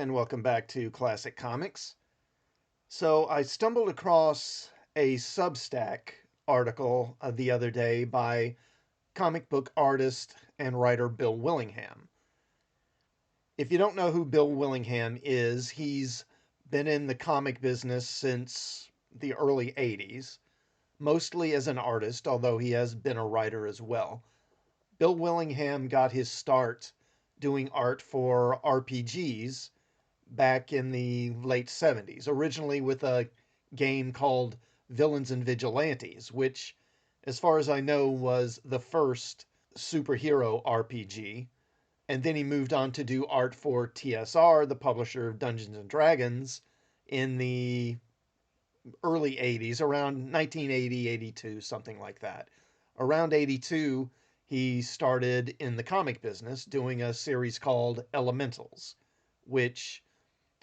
and welcome back to Classic Comics. So I stumbled across a Substack article the other day by comic book artist and writer Bill Willingham. If you don't know who Bill Willingham is, he's been in the comic business since the early 80s, mostly as an artist, although he has been a writer as well. Bill Willingham got his start doing art for RPGs back in the late 70s, originally with a game called Villains and Vigilantes, which, as far as I know, was the first superhero RPG. And then he moved on to do art for TSR, the publisher of Dungeons and Dragons, in the early 80s, around 1980, 82, something like that. Around 82, he started in the comic business doing a series called Elementals, which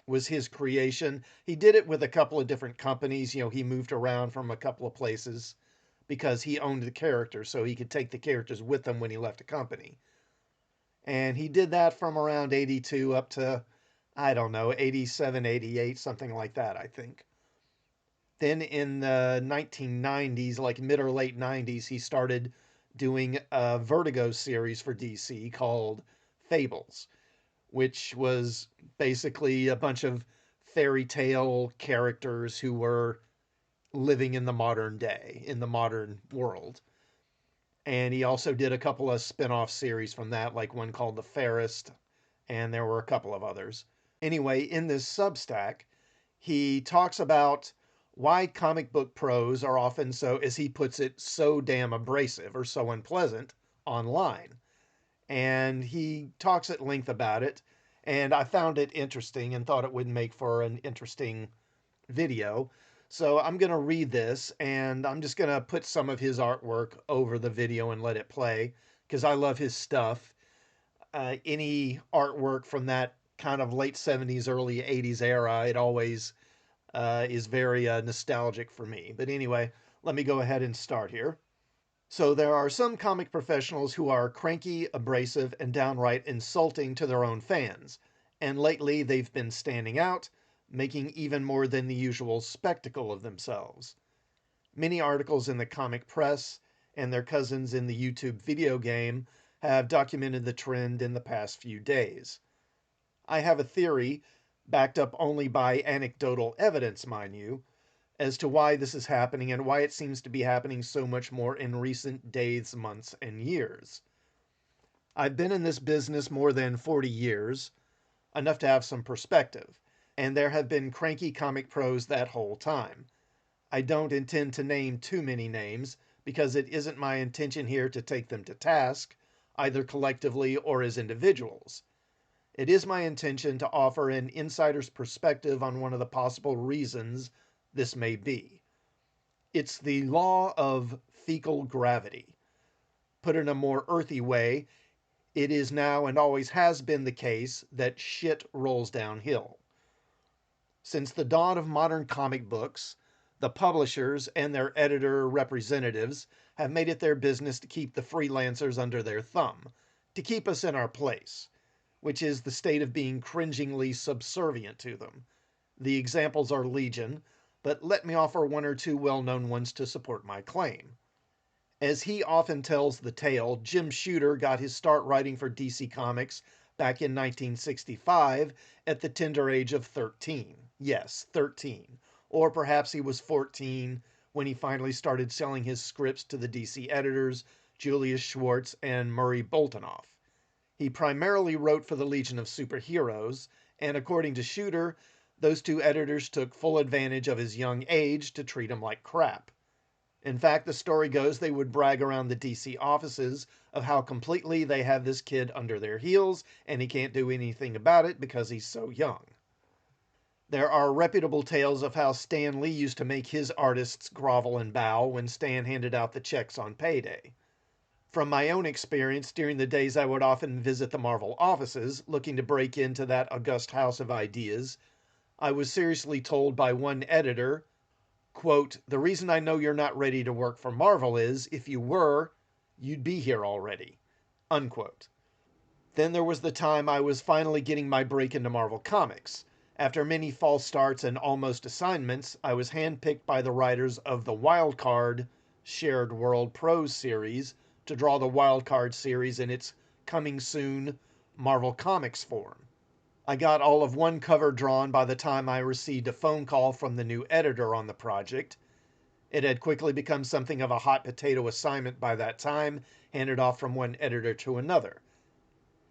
was his creation. He did it with a couple of different companies. He moved around from a couple of places because he owned the characters, so he could take the characters with him when he left a company. And he did that from around 82 up to, I don't know, 87, 88, something like that, I think. Then in the 1990s, like mid or late 90s, he started doing a Vertigo series for DC called Fables, which was basically a bunch of fairy tale characters who were living in the modern day, in the modern world. And he also did a couple of spin-off series from that, like one called The Fairest, and there were a couple of others. Anyway, in this Substack, he talks about why comic book pros are often so, as he puts it, so damn abrasive or so unpleasant online. And he talks at length about it, and I found it interesting and thought it would make for an interesting video. So I'm going to read this, and I'm just going to put some of his artwork over the video and let it play because I love his stuff. Any artwork from that kind of late 70s, early 80s era, it always is very nostalgic for me. But anyway, let me go ahead and start here. So there are some comic professionals who are cranky, abrasive, and downright insulting to their own fans. And lately they've been standing out, making even more than the usual spectacle of themselves. Many articles in the comic press and their cousins in the YouTube video game have documented the trend in the past few days. I have a theory, backed up only by anecdotal evidence, mind you, as to why this is happening and why it seems to be happening so much more in recent days, months, and years. I've been in this business more than 40 years, enough to have some perspective, and there have been cranky comic pros that whole time. I don't intend to name too many names because it isn't my intention here to take them to task, either collectively or as individuals. It is my intention to offer an insider's perspective on one of the possible reasons this may be. It's the law of fecal gravity. Put in a more earthy way, it is now and always has been the case that shit rolls downhill. Since the dawn of modern comic books, the publishers and their editor representatives have made it their business to keep the freelancers under their thumb, to keep us in our place, which is the state of being cringingly subservient to them. The examples are legion, but let me offer one or two well-known ones to support my claim. As he often tells the tale, Jim Shooter got his start writing for DC Comics back in 1965 at the tender age of 13. Yes, 13. Or perhaps he was 14 when he finally started selling his scripts to the DC editors, Julius Schwartz and Murray Boltinoff. He primarily wrote for the Legion of Superheroes, and according to Shooter, those two editors took full advantage of his young age to treat him like crap. In fact, the story goes they would brag around the DC offices of how completely they have this kid under their heels and he can't do anything about it because he's so young. There are reputable tales of how Stan Lee used to make his artists grovel and bow when Stan handed out the checks on payday. From my own experience, during the days I would often visit the Marvel offices, looking to break into that august house of ideas, I was seriously told by one editor, quote, "The reason I know you're not ready to work for Marvel is, if you were, you'd be here already," unquote. Then there was the time I was finally getting my break into Marvel Comics. After many false starts and almost assignments, I was handpicked by the writers of the Wildcard Shared World Prose series to draw the Wildcard series in its coming soon Marvel Comics form. I got all of one cover drawn by the time I received a phone call from the new editor on the project. It had quickly become something of a hot potato assignment by that time, handed off from one editor to another.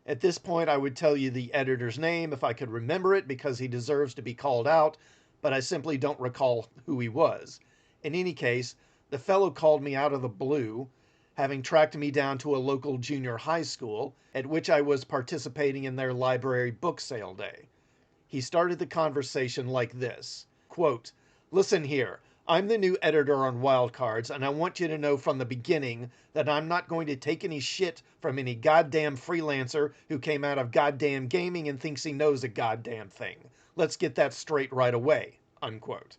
At this point, I would tell you the editor's name if I could remember it, because he deserves to be called out, but I simply don't recall who he was. In any case, the fellow called me out of the blue, having tracked me down to a local junior high school, at which I was participating in their library book sale day. He started the conversation like this, quote, "Listen here, I'm the new editor on Wildcards, and I want you to know from the beginning that I'm not going to take any shit from any goddamn freelancer who came out of goddamn gaming and thinks he knows a goddamn thing. Let's get that straight right away," unquote.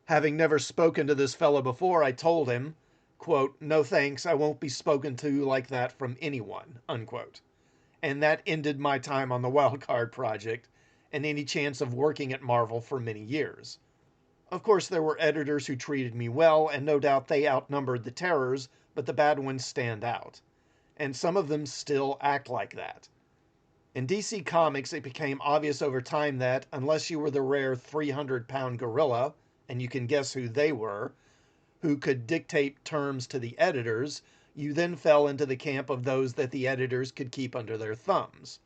Having never spoken to this fellow before, I told him, quote, "No thanks, I won't be spoken to like that from anyone," unquote. And that ended my time on the Wildcard project and any chance of working at Marvel for many years. Of course, there were editors who treated me well, and no doubt they outnumbered the terrors, but the bad ones stand out. And some of them still act like that. In DC Comics, it became obvious over time that, unless you were the rare 300-pound gorilla, and you can guess who they were, who could dictate terms to the editors, you then fell into the camp of those that the editors could keep under their thumbs.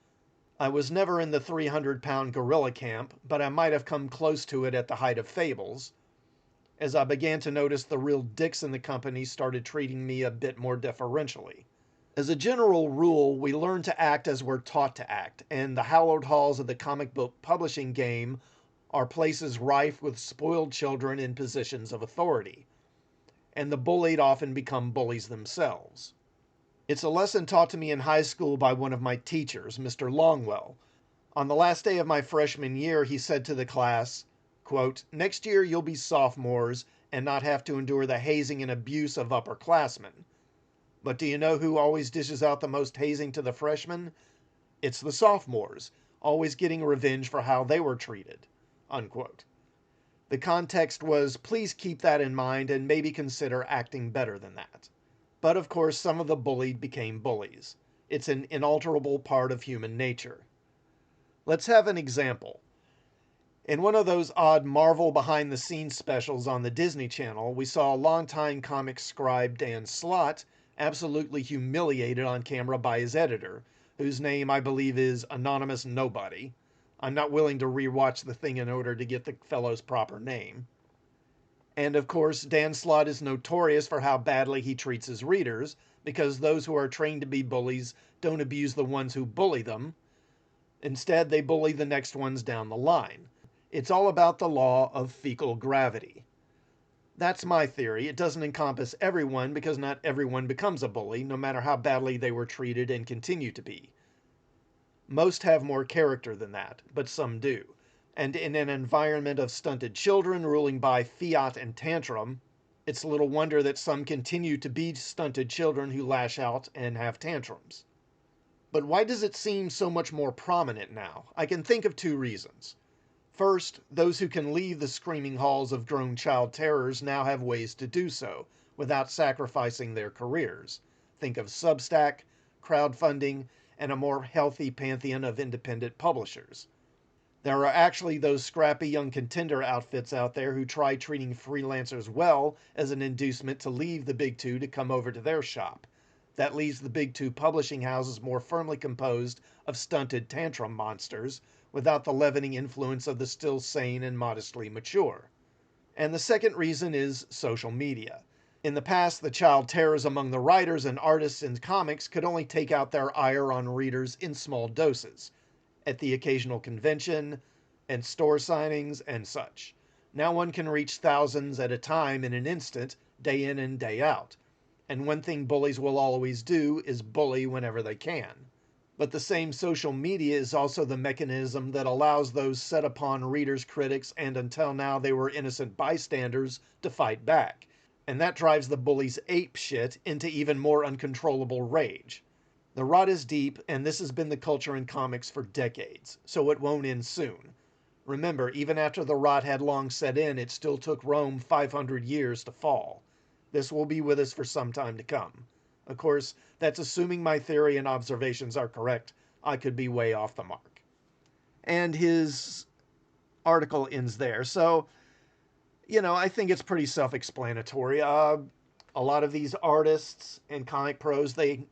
I was never in the 300-pound gorilla camp, but I might have come close to it at the height of Fables, as I began to notice the real dicks in the company started treating me a bit more deferentially. As a general rule, we learn to act as we're taught to act, and the hallowed halls of the comic book publishing game are places rife with spoiled children in positions of authority, and the bullied often become bullies themselves. It's a lesson taught to me in high school by one of my teachers, Mr. Longwell. On the last day of my freshman year, he said to the class, quote, "Next year you'll be sophomores and not have to endure the hazing and abuse of upperclassmen. But do you know who always dishes out the most hazing to the freshmen? It's the sophomores, always getting revenge for how they were treated," unquote. The context was, please keep that in mind and maybe consider acting better than that. But of course, some of the bullied became bullies. It's an inalterable part of human nature. Let's have an example. In one of those odd Marvel behind-the-scenes specials on the Disney Channel, we saw a longtime comic scribe, Dan Slott, absolutely humiliated on camera by his editor, whose name I believe is Anonymous Nobody. I'm not willing to rewatch the thing in order to get the fellow's proper name. And of course, Dan Slott is notorious for how badly he treats his readers, because those who are trained to be bullies don't abuse the ones who bully them. Instead, they bully the next ones down the line. It's all about the law of fecal gravity. That's my theory. It doesn't encompass everyone, because not everyone becomes a bully, no matter how badly they were treated and continue to be. Most have more character than that, but some do. And in an environment of stunted children ruling by fiat and tantrum, it's little wonder that some continue to be stunted children who lash out and have tantrums. But why does it seem so much more prominent now? I can think of two reasons. First, those who can leave the screaming halls of grown child terrors now have ways to do so, without sacrificing their careers. Think of Substack, crowdfunding, and a more healthy pantheon of independent publishers. There are actually those scrappy young contender outfits out there who try treating freelancers well as an inducement to leave the big two to come over to their shop. That leaves the big two publishing houses more firmly composed of stunted tantrum monsters, without the leavening influence of the still sane and modestly mature. And the second reason is social media. In the past, the child terrors among the writers and artists in comics could only take out their ire on readers in small doses, at the occasional convention, and store signings, and such. Now one can reach thousands at a time in an instant, day in and day out. And one thing bullies will always do is bully whenever they can. But the same social media is also the mechanism that allows those set upon readers, critics, and until now they were innocent bystanders, to fight back. And that drives the bullies ape shit into even more uncontrollable rage. The rot is deep, and this has been the culture in comics for decades, so it won't end soon. Remember, even after the rot had long set in, it still took Rome 500 years to fall. This will be with us for some time to come. Of course, that's assuming my theory and observations are correct. I could be way off the mark. And his article ends there. So, I think it's pretty self-explanatory. A lot of these artists and comic pros, they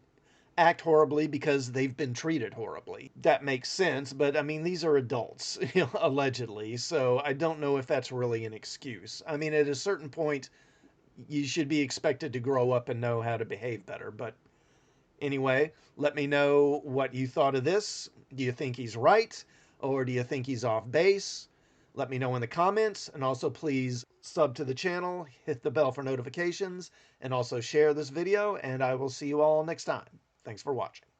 act horribly because they've been treated horribly. That makes sense, but I mean, these are adults, allegedly, so I don't know if that's really an excuse. I mean, at a certain point, you should be expected to grow up and know how to behave better, but anyway, let me know what you thought of this. Do you think he's right, or do you think he's off base? Let me know in the comments, and also please sub to the channel, hit the bell for notifications, and also share this video, and I will see you all next time. Thanks for watching.